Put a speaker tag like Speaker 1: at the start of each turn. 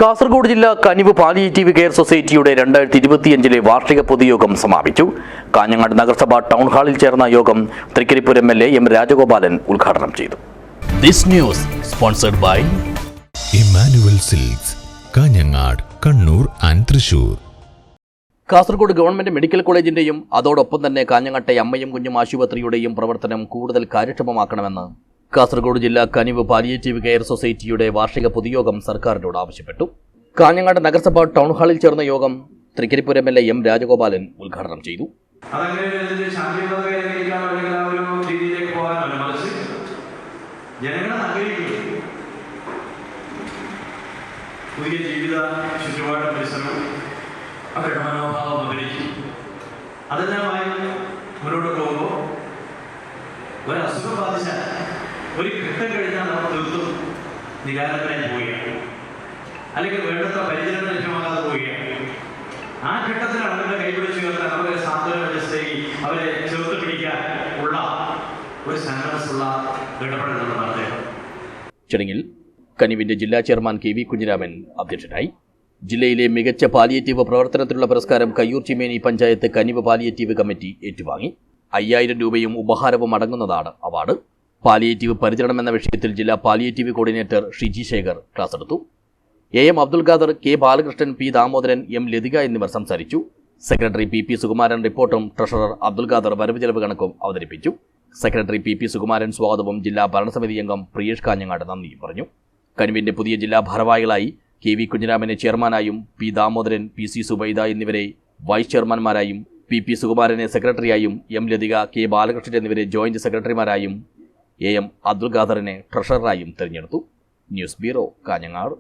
Speaker 1: കാസർഗോഡ് ജില്ലാ കനിവ് palliative care സൊസൈറ്റിയുടെ 2025 വാർഷിക പൊതുയോഗം സമാപിച്ചു. കാഞ്ഞങ്ങാട് നഗരസഭ ടൗൺ ഹാളിൽ ചേർന്ന യോഗം തൃക്കരിപ്പൂർ MLA M. രാജഗോപാലൻ ഉദ്ഘാടനം ചെയ്തു.
Speaker 2: This news sponsored by
Speaker 3: Emmanuel Silks, Kanhangad, Kannur and Thrissur.
Speaker 1: Kasaragod government medical കോളേജിന്റെയും അതോടൊപ്പം തന്നെ കാഞ്ഞങ്ങാട്ടെ അമ്മയും കുഞ്ഞും ആശുപത്രിയുടെയും പ്രവർത്തനം കൂടുതൽ കാര്യക്ഷമമാക്കണമെന്ന് കാസർഗോഡ് ജില്ലാ കനിവ് പാലിയേറ്റീവ് കെയർ സൊസൈറ്റിയുടെ വാർഷിക പൊതുയോഗം സർക്കാരിനോട് ആവശ്യപ്പെട്ടു. കാഞ്ഞങ്ങാട് നഗരസഭ ടൗൺ ഹാളിൽ ചേർന്ന യോഗം തൃക്കരിപ്പൂർ MLA M. രാജഗോപാലൻ ഉദ്ഘാടനം ചെയ്തു.
Speaker 4: പുതിയ ജീവിത ചുറ്റുപാടും പരിസരവും അവരുടെ മനോഭാവം ഉപകരിക്കും. അതെല്ലാമായി മുന്നോട്ട് പോകുമ്പോൾ ഒരസുഖം ബാധിച്ചാൽ ഒരു ഘട്ടം കഴിഞ്ഞാൽ നമ്മൾ തീർത്തും നിരാലംബരായി പോവുകയാണ്, അല്ലെങ്കിൽ വേണ്ടത്ര പരിചരണം ലഭ്യമാകാതെ പോവുകയാണ്. ആ ഘട്ടത്തിലാണ് അവരുടെ കൈപിടിച്ചു ചേർക്കാൻ, അവരെ സാന്ത്വന വ്യവസ്ഥയിൽ അവരെ ചേർത്ത് പിടിക്കാൻ ഉള്ള ഒരു സന്മനസ്സുള്ള ഇടപെടൽ നടത്തുക.
Speaker 1: ചടങ്ങിൽ കനിവിന്റെ ജില്ലാ ചെയർമാൻ KV കുഞ്ഞിരാമൻ അധ്യക്ഷനായി. ജില്ലയിലെ മികച്ച പാലിയേറ്റീവ് പ്രവർത്തനത്തിനുള്ള പുരസ്കാരം കയ്യൂർ ചിമേനി പഞ്ചായത്ത് കനിവ് പാലിയേറ്റീവ് കമ്മിറ്റി ഏറ്റുവാങ്ങി. 5000 രൂപയും ഉപഹാരവും അടങ്ങുന്നതാണ് അവാർഡ്. പാലിയേറ്റീവ് പരിചരണം എന്ന വിഷയത്തിൽ ജില്ലാ palliative coordinator Shiji Shekhar class എടുത്തു. AM Abdul Khader, K. Balakrishnan, P. Damodaran, M. Lathika എന്നിവർ സംസാരിച്ചു. സെക്രട്ടറി PP സുകുമാരൻ റിപ്പോർട്ടും ട്രഷറർ അബ്ദുൽ ഖാദർ വരവ് ചെലവ് കണക്കും അവതരിപ്പിച്ചു. സെക്രട്ടറി PP സുകുമാരൻ സ്വാഗതവും ജില്ലാ ഭരണസമിതി അംഗം പ്രിയേഷ് കാഞ്ഞങ്ങാട് നന്ദിയും പറഞ്ഞു. കനിവിന്റെ പുതിയ ജില്ലാ ഭാരവാഹികളായി KV കുഞ്ഞിരാമനെ ചെയർമാനായും, P. Damodaran, PC Subaida എന്നിവരെ വൈസ് ചെയർമാൻമാരായും, PP സുകുമാരനെ സെക്രട്ടറിയായും, M. ലതിക, K. ബാലകൃഷ്ണൻ എന്നിവരെ ജോയിന്റ് സെക്രട്ടറിമാരായും, AM അബ്ദുൽ ഖാദറിനെ ട്രഷററായും തെരഞ്ഞെടുത്തു. News bureau, Kanhangad.